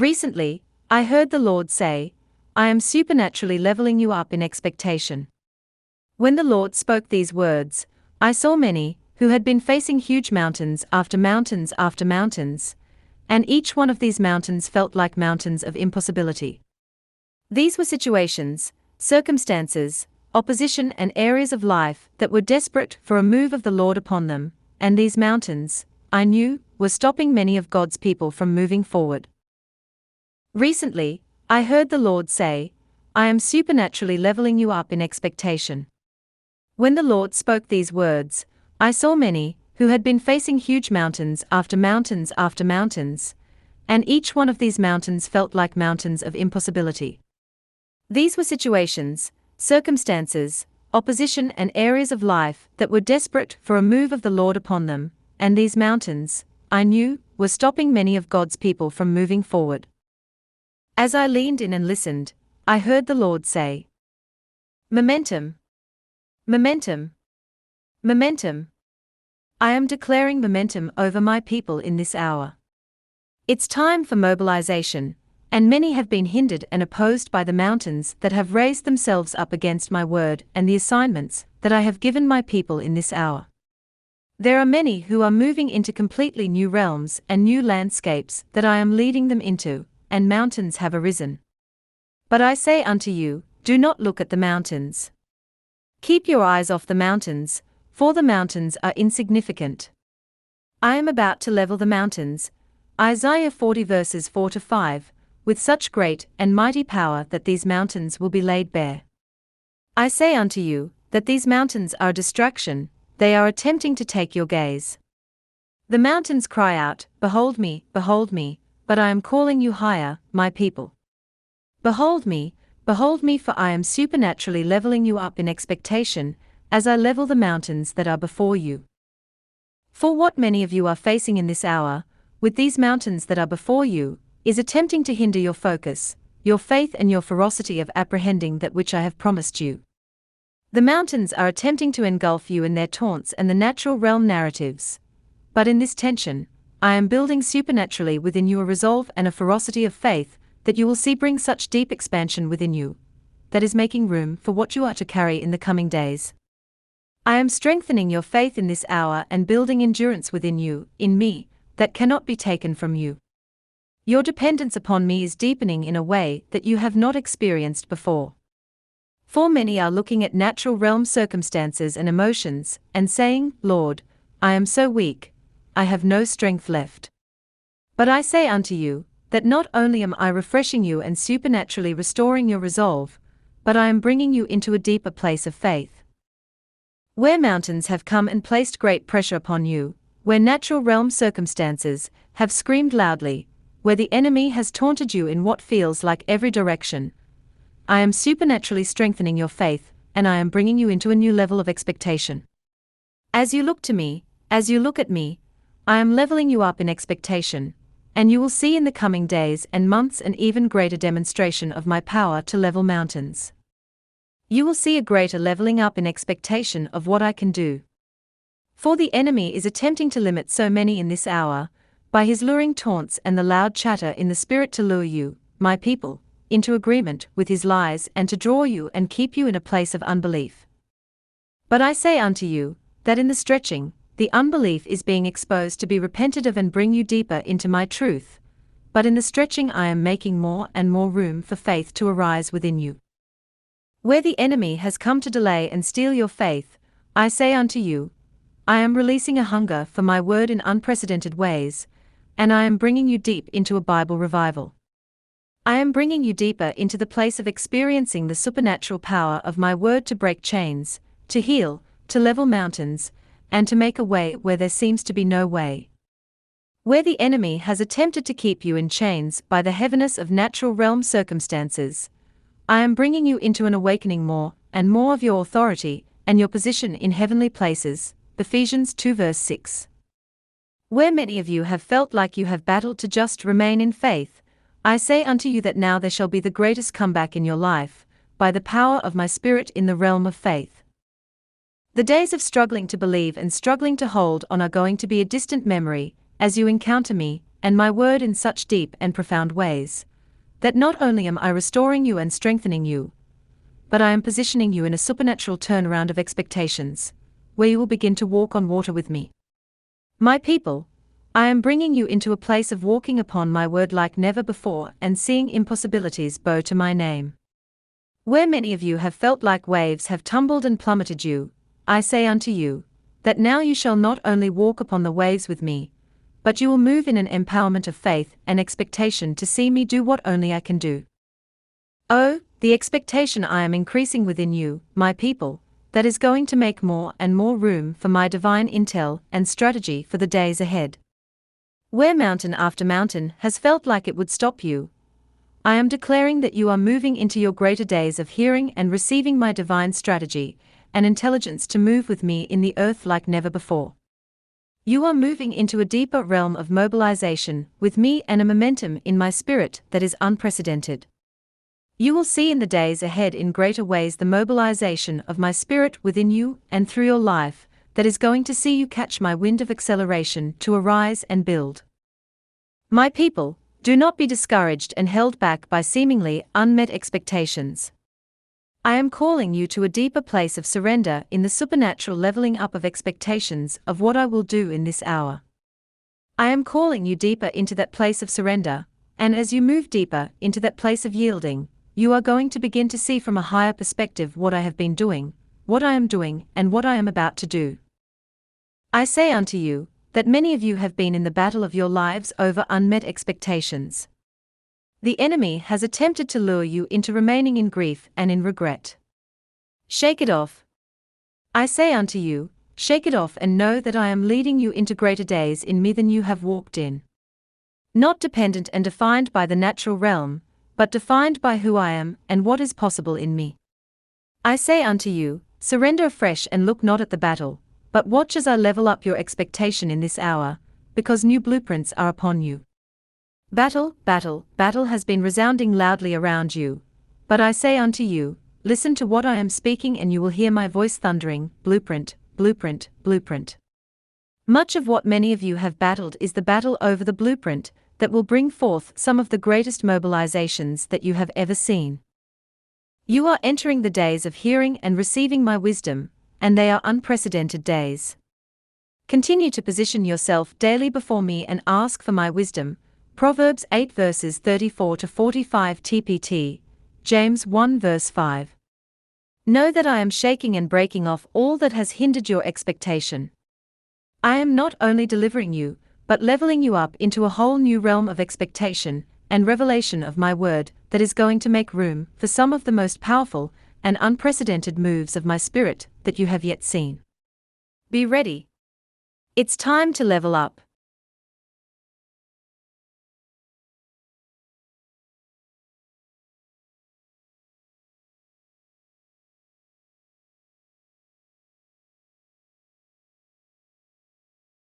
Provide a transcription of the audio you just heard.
Recently, I heard the Lord say, I am supernaturally leveling you up in expectation. When the Lord spoke these words, I saw many who had been facing huge mountains after mountains after mountains, and each one of these mountains felt like mountains of impossibility. These were situations, circumstances, opposition, and areas of life that were desperate for a move of the Lord upon them, and these mountains, I knew, were stopping many of God's people from moving forward. Recently, I heard the Lord say, I am supernaturally leveling you up in expectation. When the Lord spoke these words, I saw many who had been facing huge mountains after mountains after mountains, and each one of these mountains felt like mountains of impossibility. These were situations, circumstances, opposition, and areas of life that were desperate for a move of the Lord upon them, and these mountains, I knew, were stopping many of God's people from moving forward. As I leaned in and listened, I heard the Lord say, Momentum. Momentum. Momentum. I am declaring momentum over my people in this hour. It's time for mobilization, and many have been hindered and opposed by the mountains that have raised themselves up against my word and the assignments that I have given my people in this hour. There are many who are moving into completely new realms and new landscapes that I am leading them into, and mountains have arisen. But I say unto you, do not look at the mountains. Keep your eyes off the mountains, for the mountains are insignificant. I am about to level the mountains, Isaiah 40 verses 4-5, with such great and mighty power that these mountains will be laid bare. I say unto you, that these mountains are a distraction, they are attempting to take your gaze. The mountains cry out, behold me, but I am calling you higher, my people. Behold me, for I am supernaturally leveling you up in expectation, as I level the mountains that are before you. For what many of you are facing in this hour, with these mountains that are before you, is attempting to hinder your focus, your faith, and your ferocity of apprehending that which I have promised you. The mountains are attempting to engulf you in their taunts and the natural realm narratives. But in this tension, I am building supernaturally within you a resolve and a ferocity of faith that you will see bring such deep expansion within you, that is making room for what you are to carry in the coming days. I am strengthening your faith in this hour and building endurance within you, in me, that cannot be taken from you. Your dependence upon me is deepening in a way that you have not experienced before. For many are looking at natural realm circumstances and emotions, and saying, Lord, I am so weak, I have no strength left. But I say unto you, that not only am I refreshing you and supernaturally restoring your resolve, but I am bringing you into a deeper place of faith. Where mountains have come and placed great pressure upon you, where natural realm circumstances have screamed loudly, where the enemy has taunted you in what feels like every direction, I am supernaturally strengthening your faith, and I am bringing you into a new level of expectation. As you look to me, as you look at me, I am leveling you up in expectation, and you will see in the coming days and months an even greater demonstration of my power to level mountains. You will see a greater leveling up in expectation of what I can do. For the enemy is attempting to limit so many in this hour, by his luring taunts and the loud chatter in the spirit to lure you, my people, into agreement with his lies and to draw you and keep you in a place of unbelief. But I say unto you, that in the stretching, the unbelief is being exposed to be repented of and bring you deeper into my truth, but in the stretching I am making more and more room for faith to arise within you. Where the enemy has come to delay and steal your faith, I say unto you, I am releasing a hunger for my word in unprecedented ways, and I am bringing you deep into a Bible revival. I am bringing you deeper into the place of experiencing the supernatural power of my word to break chains, to heal, to level mountains, and to make a way where there seems to be no way. Where the enemy has attempted to keep you in chains by the heaviness of natural realm circumstances, I am bringing you into an awakening more and more of your authority and your position in heavenly places. Ephesians 2 verse 6. Where many of you have felt like you have battled to just remain in faith, I say unto you that now there shall be the greatest comeback in your life, by the power of my Spirit in the realm of faith. The days of struggling to believe and struggling to hold on are going to be a distant memory, as you encounter me, and my word in such deep and profound ways that not only am I restoring you and strengthening you, but I am positioning you in a supernatural turnaround of expectations, where you will begin to walk on water with me. My people, I am bringing you into a place of walking upon my word like never before and seeing impossibilities bow to my name. Where many of you have felt like waves have tumbled and plummeted you, I say unto you, that now you shall not only walk upon the waves with me, but you will move in an empowerment of faith and expectation to see me do what only I can do. Oh, the expectation I am increasing within you, my people, that is going to make more and more room for my divine intel and strategy for the days ahead. Where mountain after mountain has felt like it would stop you, I am declaring that you are moving into your greater days of hearing and receiving my divine strategy and intelligence to move with me in the earth like never before. You are moving into a deeper realm of mobilization with me and a momentum in my spirit that is unprecedented. You will see in the days ahead in greater ways the mobilization of my spirit within you and through your life that is going to see you catch my wind of acceleration to arise and build. My people, do not be discouraged and held back by seemingly unmet expectations. I am calling you to a deeper place of surrender in the supernatural leveling up of expectations of what I will do in this hour. I am calling you deeper into that place of surrender, and as you move deeper into that place of yielding, you are going to begin to see from a higher perspective what I have been doing, what I am doing, and what I am about to do. I say unto you, that many of you have been in the battle of your lives over unmet expectations. The enemy has attempted to lure you into remaining in grief and in regret. Shake it off. I say unto you, shake it off and know that I am leading you into greater days in me than you have walked in. Not dependent and defined by the natural realm, but defined by who I am and what is possible in me. I say unto you, surrender afresh and look not at the battle, but watch as I level up your expectation in this hour, because new blueprints are upon you. Battle, battle, battle has been resounding loudly around you, but I say unto you, listen to what I am speaking and you will hear my voice thundering, blueprint, blueprint, blueprint. Much of what many of you have battled is the battle over the blueprint that will bring forth some of the greatest mobilizations that you have ever seen. You are entering the days of hearing and receiving my wisdom, and they are unprecedented days. Continue to position yourself daily before me and ask for my wisdom. Proverbs 8 verses 34 to 45 TPT, James 1 verse 5. Know that I am shaking and breaking off all that has hindered your expectation. I am not only delivering you, but leveling you up into a whole new realm of expectation and revelation of my word that is going to make room for some of the most powerful and unprecedented moves of my spirit that you have yet seen. Be ready. It's time to level up.